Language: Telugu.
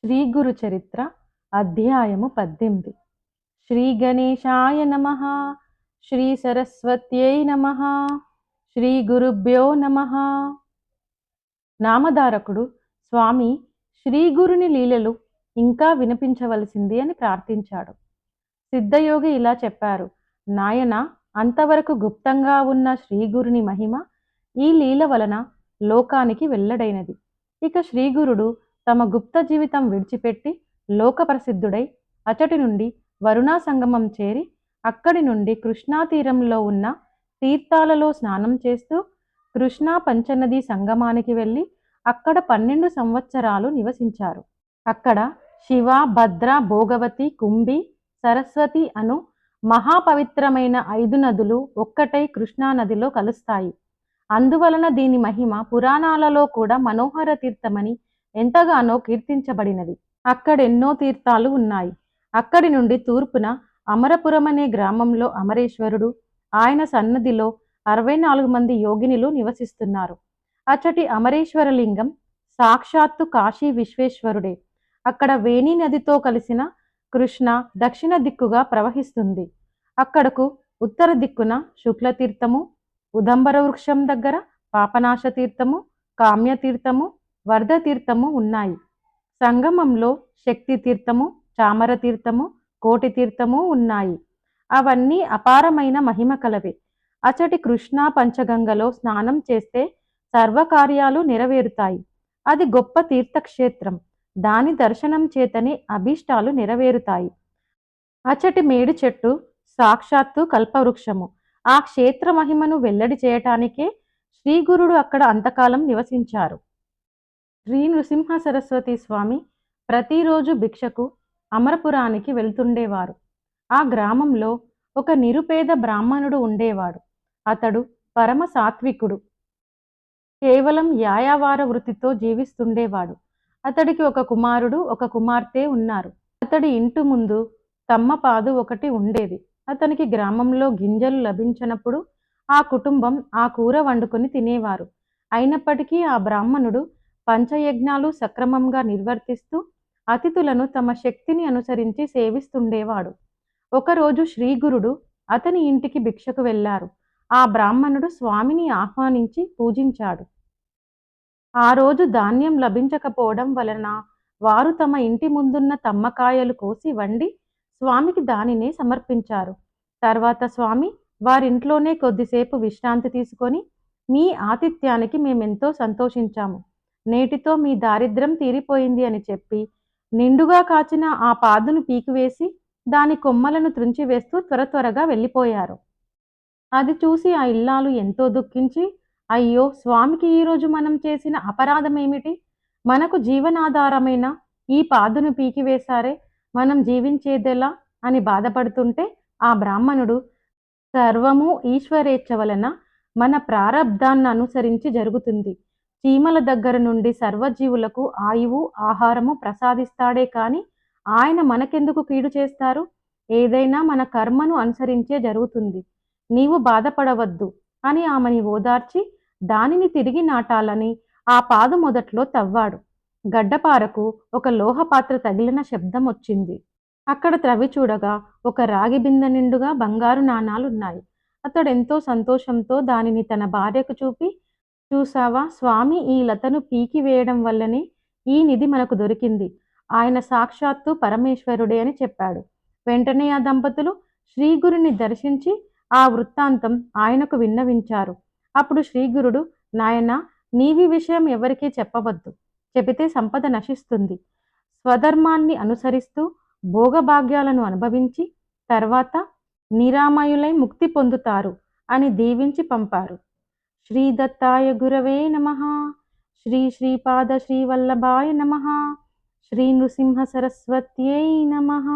శ్రీ గురు చరిత్ర అధ్యాయము 18. శ్రీ గణేశాయ నమః. శ్రీ సరస్వత్యై నమః. శ్రీ గురుభ్యో నమః. నామధారకుడు స్వామి శ్రీ గురుని లీలలు ఇంకా వినిపించవలసింది అని ప్రార్థించాడు. సిద్ధయోగి ఇలా చెప్పారు: నాయన, అంతవరకు గుప్తంగా ఉన్న శ్రీగురుని మహిమ ఈ లీల వలన లోకానికి వెల్లడైనది. ఇక శ్రీగురుడు తమ గుప్త జీవితం విడిచిపెట్టి లోక ప్రసిద్ధుడై అచటి నుండి వరుణా సంగమం చేరి అక్కడి నుండి కృష్ణా తీరంలో ఉన్న తీర్థాలలో స్నానం చేస్తూ కృష్ణా పంచనది సంగమానికి వెళ్ళి అక్కడ 12 సంవత్సరాలు నివసించారు. అక్కడ శివ, భద్ర, భోగవతి, కుంభి, సరస్వతి అను మహాపవిత్రమైన 5 నదులు ఒక్కటై కృష్ణా నదిలో కలుస్తాయి. అందువలన దీని మహిమ పురాణాలలో కూడా మనోహర తీర్థమని ఎంతగానో కీర్తించబడినది. అక్కడెన్నో తీర్థాలు ఉన్నాయి. అక్కడి నుండి తూర్పున అమరపురం అనే గ్రామంలో అమరేశ్వరుడు, ఆయన సన్నదిలో 64 మంది యోగినులు నివసిస్తున్నారు. అచ్చటి అమరేశ్వర లింగం సాక్షాత్తు కాశీ విశ్వేశ్వరుడే. అక్కడ వేణి నదితో కలిసిన కృష్ణ దక్షిణ దిక్కుగా ప్రవహిస్తుంది. అక్కడకు ఉత్తర దిక్కున శుక్లతీర్థము, ఉదంబర వృక్షం దగ్గర పాపనాశ తీర్థము, కామ్యతీర్థము, వర్ధ తీర్థము ఉన్నాయి. సంగమంలో శక్తి తీర్థము, చామర తీర్థము, కోటి తీర్థము ఉన్నాయి. అవన్నీ అపారమైన మహిమ కలవే. అచటి కృష్ణా పంచగంగలో స్నానం చేస్తే సర్వకార్యాలు నెరవేరుతాయి. అది గొప్ప తీర్థక్షేత్రం. దాని దర్శనం చేతనే అభీష్టాలు నెరవేరుతాయి. అచటి మేడి చెట్టు సాక్షాత్తు కల్పవృక్షము. ఆ క్షేత్ర మహిమను వెల్లడి చేయటానికే శ్రీగురుడు అక్కడ అంతకాలం నివసించారు. శ్రీ నృసింహ సరస్వతి స్వామి ప్రతిరోజు భిక్షకు అమరపురానికి వెళ్తుండేవారు. ఆ గ్రామంలో ఒక నిరుపేద బ్రాహ్మణుడు ఉండేవాడు. అతడు పరమ సాత్వికుడు. కేవలం యాయావార వృత్తితో జీవిస్తుండేవాడు. అతడికి ఒక కుమారుడు, ఒక కుమార్తె ఉన్నారు. అతడి ఇంటి ముందు తమ్మపాదు ఒకటి ఉండేది. అతనికి గ్రామంలో గింజలు లభించినప్పుడు ఆ కుటుంబం ఆ కూర వండుకొని తినేవారు. అయినప్పటికీ ఆ బ్రాహ్మణుడు పంచయజ్ఞాలు సక్రమంగా నిర్వర్తిస్తూ అతిథులను తమ శక్తిని అనుసరించి సేవిస్తుండేవాడు. ఒకరోజు శ్రీగురుడు అతని ఇంటికి భిక్షకు వెళ్ళారు. ఆ బ్రాహ్మణుడు స్వామిని ఆహ్వానించి పూజించాడు. ఆ రోజు ధాన్యం లభించకపోవడం వలన వారు తమ ఇంటి ముందున్న తమ్మకాయలు కోసి వండి స్వామికి దానినే సమర్పించారు. తర్వాత స్వామి వారింట్లోనే కొద్దిసేపు విశ్రాంతి తీసుకొని, మీ ఆతిథ్యానికి మేమెంతో సంతోషించాము. నేటితో మీ దారిద్ర్యం తీరిపోయింది అని చెప్పి నిండుగా కాచిన ఆ పాదును పీకివేసి దాని కొమ్మలను త్రుంచివేస్తూ త్వరగా వెళ్ళిపోయారు. అది చూసి ఆ ఇల్లాలు ఎంతో దుఃఖించి, అయ్యో స్వామికి ఈరోజు మనం చేసిన అపరాధమేమిటి? మనకు జీవనాధారమైన ఈ పాదును పీకివేశారే, మనం జీవించేదెలా అని బాధపడుతుంటే ఆ బ్రాహ్మణుడు, సర్వము ఈశ్వరేచ్ఛ వలన మన ప్రారబ్ధాన్ని అనుసరించి జరుగుతుంది. చీమల దగ్గర నుండి సర్వజీవులకు ఆయువు, ఆహారము ప్రసాదిస్తాడే కాని ఆయన మనకెందుకు కీడు చేస్తారు? ఏదైనా మన కర్మను అనుసరించే జరుగుతుంది. నీవు బాధపడవద్దు అని ఆమెని ఓదార్చి దానిని తిరిగి నాటాలని ఆ పాదు మొదట్లో తవ్వాడు. గడ్డపారకు ఒక లోహపాత్ర తగిలిన శబ్దం వచ్చింది. అక్కడ త్రవి చూడగా ఒక రాగి బిందె నిండుగా బంగారు నాణాలున్నాయి. అతడెంతో సంతోషంతో దానిని తన భార్యకు చూపి, చూసావా, స్వామి ఈ లతను పీకి వేయడం వల్లనే ఈ నిధి మనకు దొరికింది. ఆయన సాక్షాత్తు పరమేశ్వరుడే అని చెప్పాడు. వెంటనే ఆ దంపతులు శ్రీగురుని దర్శించి ఆ వృత్తాంతం ఆయనకు విన్నవించారు. అప్పుడు శ్రీగురుడు, నాయనా, నీవి విషయం ఎవరికీ చెప్పవద్దు. చెబితే సంపద నశిస్తుంది. స్వధర్మాన్ని అనుసరిస్తూ భోగభాగ్యాలను అనుభవించి తర్వాత నిరామయులై ముక్తి పొందుతారు అని దీవించి పంపారు. శ్రీ దత్తాయ గురవే నమః. శ్రీ శ్రీపాద శ్రీవల్లభాయ నమః. శ్రీ నృసింహ సరస్వత్యై నమః.